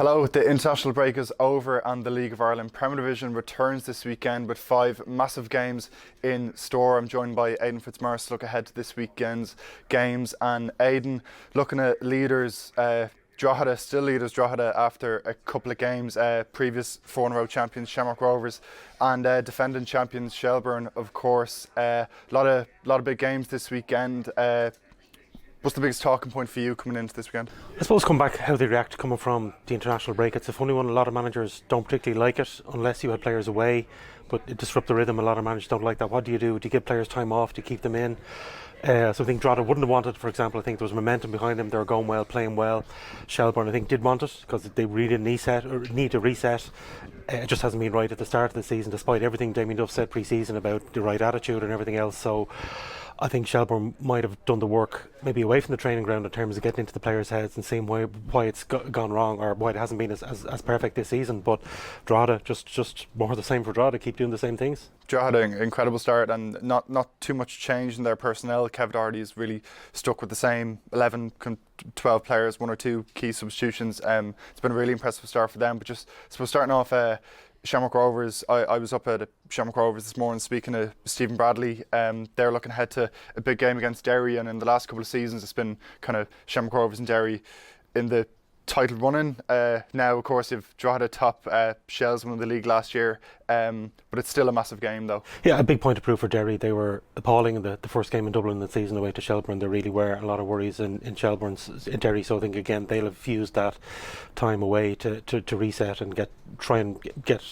Hello, the international break is over and the League of Ireland Premier Division returns this weekend with 5 massive games in store. I'm joined by Aidan Fitzmaurice to look ahead to this weekend's games. And Aidan, looking at leaders, Drogheda, still leaders Drogheda after a couple of games, previous 4 in a row champions Shamrock Rovers and defending champions Shelbourne, of course. A lot of big games this weekend. What's the biggest talking point for you coming into this weekend? I suppose come back how they react coming from the international break. It's a funny one. A lot of managers don't particularly like it unless you had players away, but it disrupts the rhythm. A lot of managers don't like that. What do? Do you give players time off? Do you keep them in? So I think Drogheda wouldn't have wanted, for example. I think there was momentum behind them. They were going well, playing well. Shelbourne, I think, did want it because they really need to reset. It just hasn't been right at the start of the season, despite everything Damien Duff said pre-season about the right attitude and everything else. So I think Shelbourne might have done the work maybe away from the training ground in terms of getting into the players' heads and seeing why it's gone wrong or why it hasn't been as perfect this season. But Drogheda, just more of the same for Drogheda, keep doing the same things. Drogheda, incredible start and not too much change in their personnel. Kev Doherty's really stuck with the same 11, 12 players, 1 or 2 key substitutions. It's been a really impressive start for them. But just starting off, Shamrock Rovers, I was up at Shamrock Rovers this morning speaking to Stephen Bradley. They're looking ahead to a big game against Derry, and in the last couple of seasons it's been kind of Shamrock Rovers and Derry in the title running. Now of course you've Drogheda top, Shells won the league last year, but it's still a massive game though. Yeah, a big point of proof for Derry. They were appalling in the first game in Dublin the season away to Shelbourne. There really were a lot of worries in Derry, so I think again they'll have used that time away to reset and try and get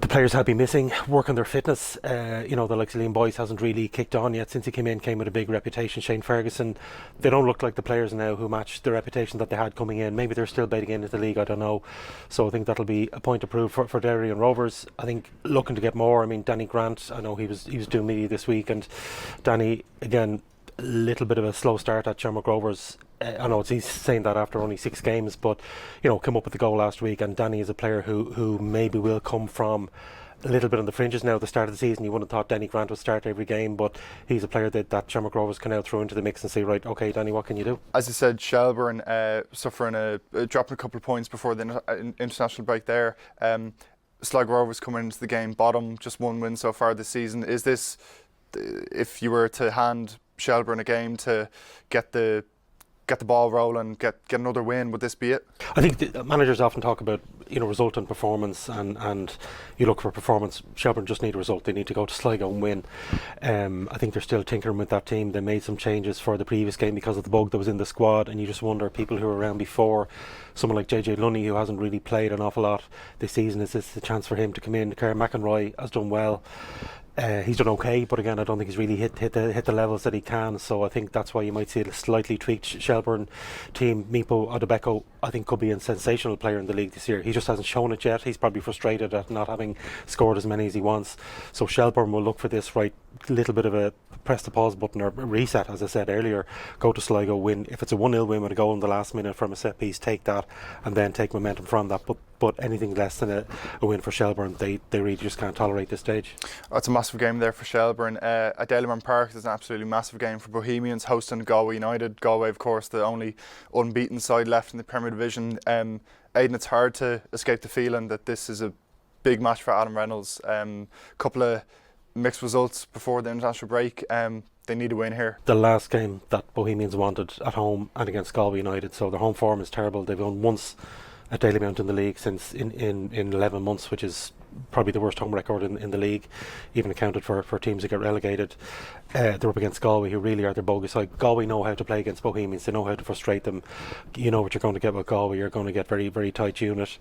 the players have been missing, work on their fitness. The likes of Liam Boyce hasn't really kicked on yet since he came with a big reputation. Shane Ferguson, they don't look like the players now who match the reputation that they had coming in. Maybe they're still baiting into the league, I don't know. So I think that'll be a point of proof for Derry and Rovers. I think looking to get more. I mean, Danny Grant, I know he was doing media this week, and Danny, again, a little bit of a slow start at Shamrock Rovers. I know he's saying that after only 6 games, but came up with the goal last week. And Danny is a player who maybe will come from a little bit on the fringes now at the start of the season. You wouldn't have thought Danny Grant would start every game, but he's a player that Shamrock Rovers can now throw into the mix and say, right, okay, Danny, what can you do? As you said, Shelbourne suffering dropping a couple of points before the international break there. Sligo Rovers coming into the game bottom, just 1 win so far this season. Is this, if you were to hand Shelbourne a game to get the ball rolling, get another win, would this be it? I think the managers often talk about result and performance, and you look for performance. Shelbourne just need a result. They need to go to Sligo and win. I think they're still tinkering with that team. They made some changes for the previous game because of the bug that was in the squad, and you just wonder, people who were around before, someone like JJ Lunny, who hasn't really played an awful lot this season, is this the chance for him to come in? Karen McEnroy has done well. He's done okay, but again, I don't think he's really hit the levels that he can. So I think that's why you might see a slightly tweaked Shelbourne team. Mipo Odebeko, I think, could be a sensational player in the league this year. He just hasn't shown it yet. He's probably frustrated at not having scored as many as he wants. So Shelbourne will look for this little bit of a press the pause button or reset, as I said earlier. Go to Sligo, win. If it's a 1-0 win with a goal in the last minute from a set piece, take that and then take momentum from that. But anything less than a win for Shelbourne, they really just can't tolerate this stage. It's a massive game there for Shelbourne. At Dalymount Park, there's an absolutely massive game for Bohemians hosting Galway United. Galway, of course, the only unbeaten side left in the Premier Division. Aidan, it's hard to escape the feeling that this is a big match for Adam Reynolds. Couple of mixed results before the international break. They need a win here. The last game that Bohemians wanted at home and against Galway United, so their home form is terrible. They've won once at Dalymount in the league since in 11 months, which is probably the worst home record in the league, even accounted for teams that get relegated. They're up against Galway, who really are their bogus side. Galway know how to play against Bohemians. They know how to frustrate them. You know what you're going to get with Galway. You're going to get very, very tight unit.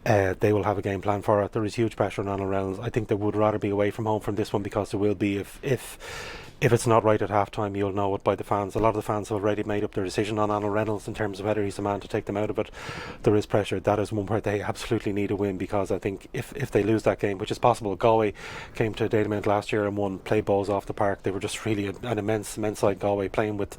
They will have a game plan for it. There is huge pressure on Alan Reynolds. I think they would rather be away from home from this one, because there will be, if it's not right at half-time, you'll know it by the fans. A lot of the fans have already made up their decision on Alan Reynolds in terms of whether he's the man to take them out of it. There is pressure. That is one where they absolutely need a win, because I think if they lose that game, which is possible. Galway came to Dalymount last year and won, played balls off the park. They were just really an immense side. Galway playing with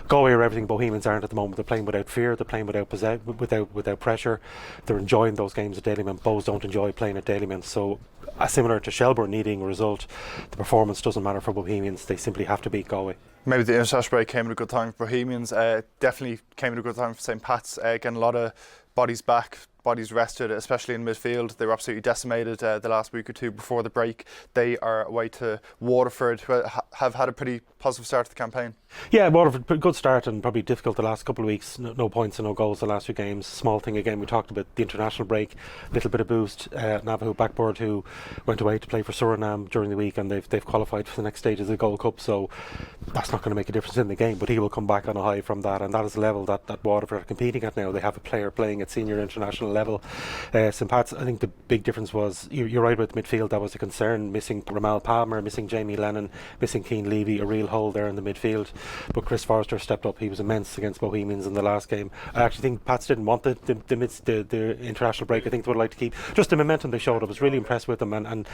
Galway are everything Bohemians aren't at the moment. They're playing without fear. They're playing without pressure. They're enjoying those games at Dalymount. Bohs don't enjoy playing at Dalymount. So similar to Shelbourne needing a result, the performance doesn't matter for Bohemians. They simply have to beat Galway. Maybe the international break came at a good time for Bohemians. Definitely came at a good time for St. Pat's. Getting a lot of bodies back, bodies rested, especially in midfield. They were absolutely decimated the last week or two before the break. They are away to Waterford, who have had a pretty positive start to the campaign. Yeah, Waterford, good start and probably difficult the last couple of weeks. No points and no goals the last few games. Small thing again, we talked about the international break, little bit of boost. Navajo backboard, who went away to play for Suriname during the week, and they've qualified for the next stage of the Gold Cup, so that's not going to make a difference in the game, but he will come back on a high from that, and that is the level that Waterford are competing at now. They have a player playing at senior international level. St Pat's, I think the big difference was, you're right about the midfield, that was a concern, missing Ramal Palmer, missing Jamie Lennon, missing Keane Levy, a real hole there in the midfield. But Chris Forrester stepped up. He was immense against Bohemians in the last game. I actually think Pats didn't want the international break. I think they would like to keep just the momentum they showed. I was really impressed with them, and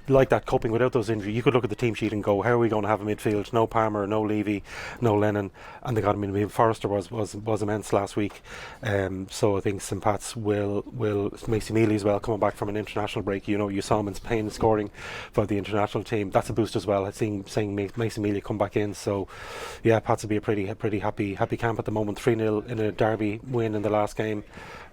like that, coping without those injuries. You could look at the team sheet and go, how are we going to have a midfield? No Palmer, no Levy, no Lennon, and they got him in. Forrester was immense last week. So I think St Pat's will Macy Mealy as well, coming back from an international break. You saw him in Spain scoring for the international team. That's a boost as well. Seeing Macy Mealy come back in. So yeah, Pats will be a pretty happy camp at the moment. 3-0 in a Derby win in the last game.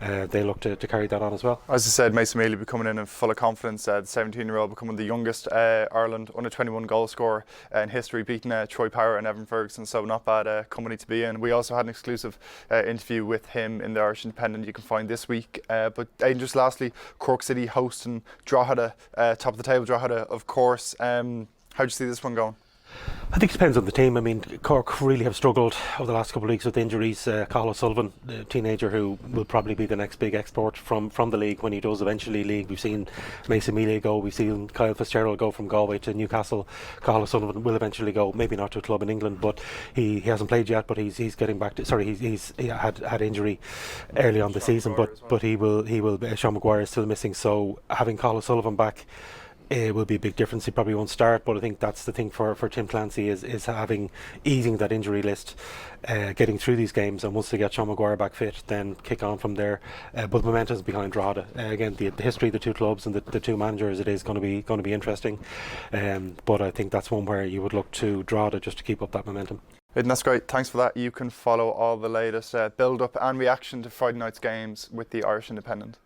They look to carry that on as well. As I said, Mason Mealy be coming in full of confidence. The 17-year-old becoming the youngest Ireland under 21 goal scorer in history, beating Troy Power and Evan Ferguson. So not bad company to be in. We also had an exclusive interview with him in the Irish Independent. You can find this week. But just lastly, Cork City hosting Drogheda, top of the table. Drogheda, of course. How do you see this one going? I think it depends on the team. I mean, Cork really have struggled over the last couple of weeks with injuries. Cathal O'Sullivan, the teenager who will probably be the next big export from the league when he does eventually league. We've seen Mason Mealy go, we've seen Kyle Fitzgerald go from Galway to Newcastle. Cathal O'Sullivan will eventually go, maybe not to a club in England, but he hasn't played yet, but he's getting back to, he had injury early on the season, but he will Sean Maguire is still missing, so having Cathal O'Sullivan back, it will be a big difference. He probably won't start, but I think that's the thing for Tim Clancy is easing that injury list, getting through these games, and once they get Sean Maguire back fit, then kick on from there. But momentum is behind Drogheda. Again, the history of the two clubs and the two managers, it is going to be interesting. But I think that's one where you would look to Drogheda just to keep up that momentum. And that's great. Thanks for that. You can follow all the latest build-up and reaction to Friday night's games with the Irish Independent.